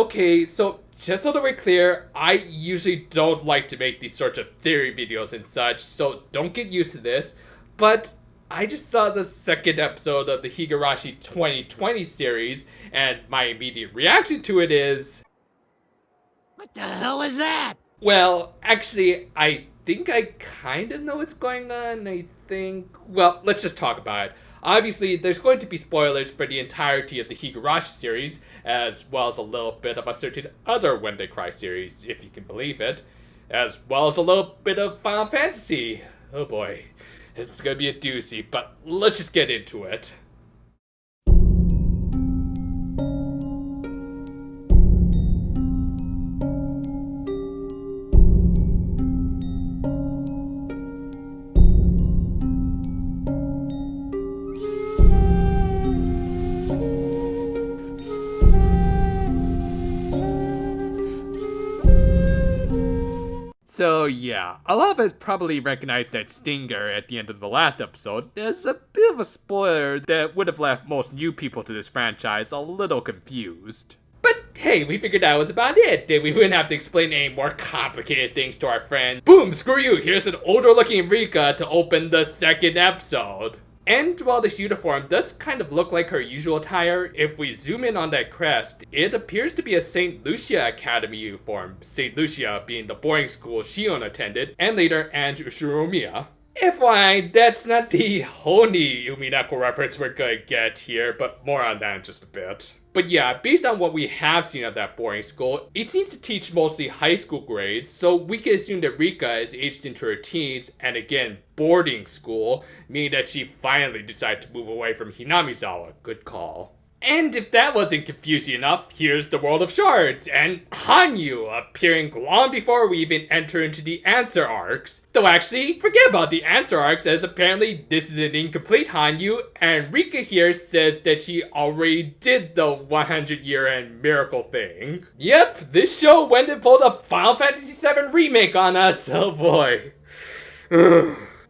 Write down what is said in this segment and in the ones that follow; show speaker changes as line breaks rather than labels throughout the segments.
Okay, so just so that we're clear, I usually don't like to make these sorts of theory videos and such, so don't get used to this. But I just saw the second episode of the Higurashi 2020 series, and my immediate reaction to it is...
What the hell was that?
Well, actually, I think I kind of know what's going on. Well, let's just talk about it. Obviously, there's going to be spoilers for the entirety of the Higurashi series, as well as a little bit of a certain other When They Cry series, if you can believe it, as well as a little bit of Final Fantasy. Oh boy, this is going to be a doozy, but let's just get into it. So yeah, a lot of us probably recognized that stinger at the end of the last episode as a bit of a spoiler that would have left most new people to this franchise a little confused. But hey, we figured that was about it, that we wouldn't have to explain any more complicated things to our friend. Boom, screw you, here's an older looking Rika to open the second episode. And while this uniform does kind of look like her usual attire, if we zoom in on that crest, it appears to be a St. Lucia Academy uniform, St. Lucia being the boarding school Shion attended, and later Ange Ushiromiya. FYI, that's not the only Umineko reference we're gonna get here, but more on that in just a bit. But yeah, based on what we have seen of that boarding school, it seems to teach mostly high school grades, so we can assume that Rika is aged into her teens, and again, boarding school, meaning that she finally decided to move away from Hinamizawa. Good call. And if that wasn't confusing enough, here's the World of Shards, and Hanyu appearing long before we even enter into the answer arcs. Though actually, forget about the answer arcs, as apparently this is an incomplete Hanyu, and Rika here says that she already did the 100-year-end miracle thing. Yep, this show went and pulled a Final Fantasy VII remake on us, oh boy.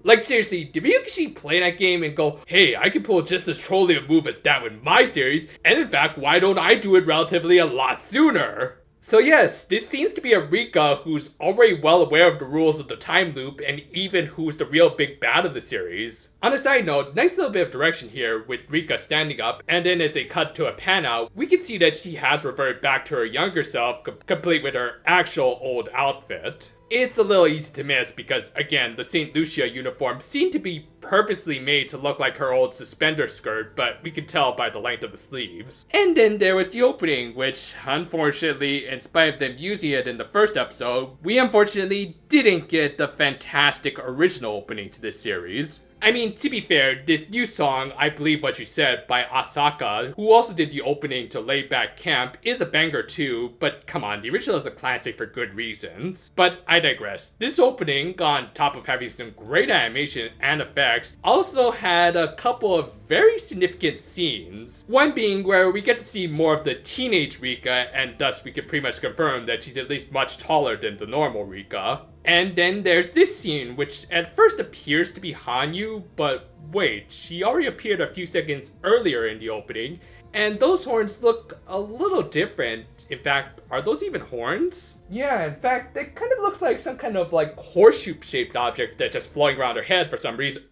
Like seriously, did Ryukishi play that game and go, hey, I can pull just as trolly a move as that with my series, and in fact, why don't I do it relatively a lot sooner? So yes, this seems to be a Rika who's already well aware of the rules of the time loop, and even who's the real big bad of the series. On a side note, nice little bit of direction here with Rika standing up, and then as they cut to a pan out, we can see that she has reverted back to her younger self, complete with her actual old outfit. It's a little easy to miss because, again, the St. Lucia uniform seemed to be purposely made to look like her old suspender skirt, but we could tell by the length of the sleeves. And then there was the opening, which, unfortunately, in spite of them using it in the first episode, we unfortunately didn't get the fantastic original opening to this series. I mean, to be fair, this new song, I Believe What You Said by Asaka, who also did the opening to Laid Back Camp, is a banger too, but come on, the original is a classic for good reasons. But I digress. This opening, on top of having some great animation and effects, also had a couple of very significant scenes. One being where we get to see more of the teenage Rika, and thus we can pretty much confirm that she's at least much taller than the normal Rika. And then there's this scene, which at first appears to be Hanyu, but wait, she already appeared a few seconds earlier in the opening, and those horns look a little different. In fact, are those even horns? Yeah, in fact, it kind of looks like some kind of like horseshoe-shaped object that's just floating around her head for some reason.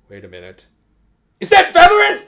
Wait a minute. Is that Featherine?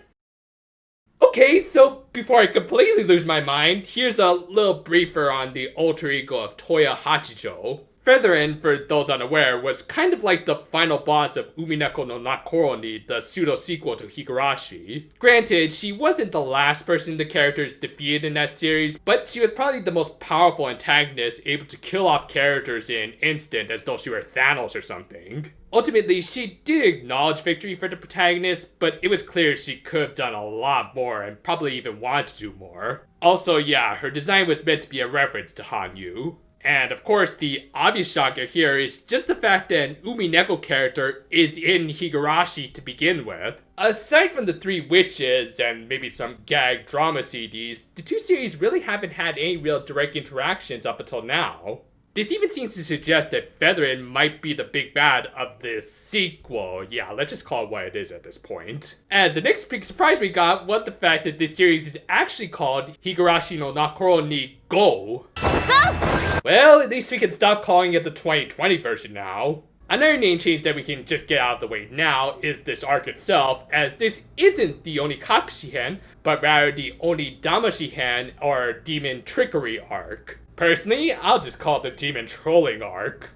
Okay, so before I completely lose my mind, here's a little briefer on the alter ego of Toya Hachijo. Featherine, for those unaware, was kind of like the final boss of Umineko no Nakoroni, the pseudo-sequel to Higurashi. Granted, she wasn't the last person the characters defeated in that series, but she was probably the most powerful antagonist, able to kill off characters in an instant as though she were Thanos or something. Ultimately, she did acknowledge victory for the protagonist, but it was clear she could have done a lot more and probably even wanted to do more. Also, yeah, her design was meant to be a reference to Hanyu. And of course, the obvious shocker here is just the fact that an Umineko character is in Higurashi to begin with. Aside from the three witches and maybe some gag drama CDs, the two series really haven't had any real direct interactions up until now. This even seems to suggest that Featherine might be the big bad of this sequel. Yeah, let's just call it what it is at this point. As the next big surprise we got was the fact that this series is actually called Higurashi no Nakoro ni Go. Well, at least we can stop calling it the 2020 version now. Another name change that we can just get out of the way now is this arc itself, as this isn't the Onikakushihen, but rather the Onidamashien or Demon Trickery arc. Personally, I'll just call it the Demon Trolling arc.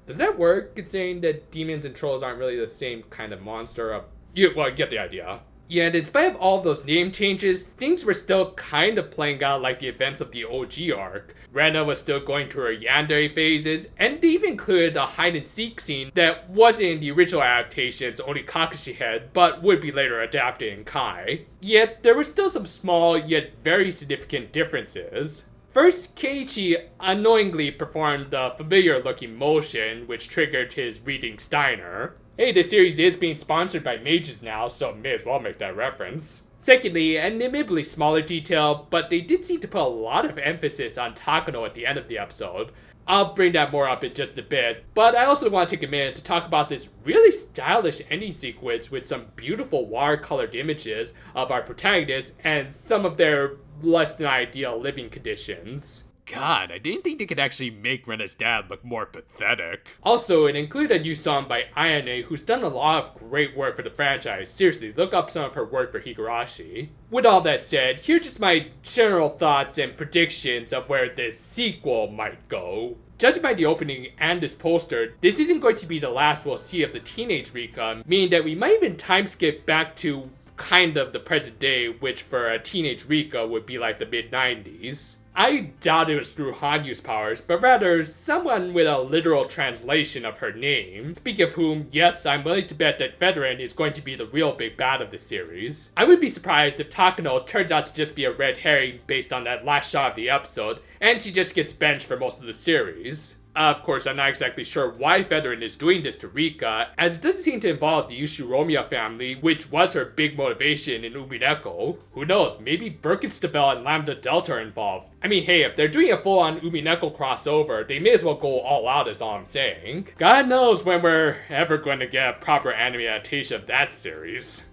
Does that work, considering that demons and trolls aren't really the same kind of monster? You get the idea. Yeah, and in spite of all of those name changes, things were still kind of playing out like the events of the OG arc. Rena was still going through her yandere phases, and they even included a hide-and-seek scene that wasn't in the original adaptation's Onikakushi head, but would be later adapted in Kai. Yet, there were still some small yet very significant differences. First, Keiichi annoyingly performed a familiar-looking motion, which triggered his reading Steiner. Hey, this series is being sponsored by mages now, so may as well make that reference. Secondly, an admittedly smaller detail, but they did seem to put a lot of emphasis on Takano at the end of the episode. I'll bring that more up in just a bit, but I also want to take a minute to talk about this really stylish ending sequence with some beautiful watercolored images of our protagonists and some of their less than ideal living conditions. God, I didn't think they could actually make Rena's dad look more pathetic. Also, it included a new song by Ayane, who's done a lot of great work for the franchise. Seriously, look up some of her work for Higurashi. With all that said, here's just my general thoughts and predictions of where this sequel might go. Judging by the opening and this poster, this isn't going to be the last we'll see of the teenage Rika, meaning that we might even time skip back to kind of the present day, which for a teenage Rika would be like the mid-90s. I doubt it was through Hanyu's powers, but rather someone with a literal translation of her name. Speaking of whom, yes, I'm willing to bet that Featherine is going to be the real big bad of the series. I would be surprised if Takano turns out to just be a red herring based on that last shot of the episode, and she just gets benched for most of the series. Of course, I'm not exactly sure why Featherine is doing this to Rika, as it doesn't seem to involve the Yushiromiya family, which was her big motivation in Umineko. Who knows, maybe Birkenstavel and Lambda Delta are involved. I mean, hey, if they're doing a full-on Umineko crossover, they may as well go all out is all I'm saying. God knows when we're ever going to get a proper anime adaptation of that series.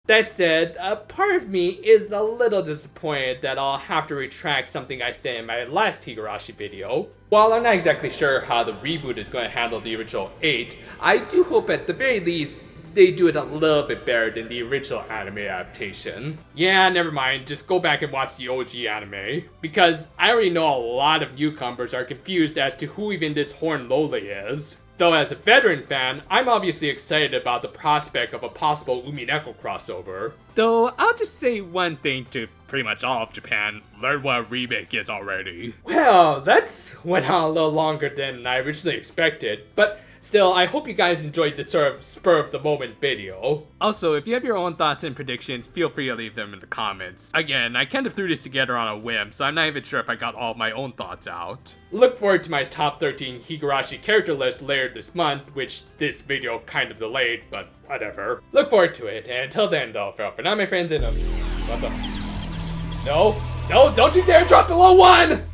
That said, a part of me is a little disappointed that I'll have to retract something I said in my last Higurashi video. While I'm not exactly sure how the reboot is going to handle the original 8, I do hope at the very least they do it a little bit better than the original anime adaptation. Yeah, never mind, just go back and watch the OG anime. Because I already know a lot of newcomers are confused as to who even this Horn Loli is. Though as a veteran fan, I'm obviously excited about the prospect of a possible Umineko crossover. Though, I'll just say one thing to pretty much all of Japan: learn what a remake is already. Well, that's went on a little longer than I originally expected, but still, I hope you guys enjoyed this sort of spur-of-the-moment video. Also, if you have your own thoughts and predictions, feel free to leave them in the comments. Again, I kind of threw this together on a whim, so I'm not even sure if I got all of my own thoughts out. Look forward to my top 13 Higurashi character list later this month, which this video kind of delayed, but whatever. Look forward to it, and until then though, for now my friends, and what the... No, don't you dare drop below 1!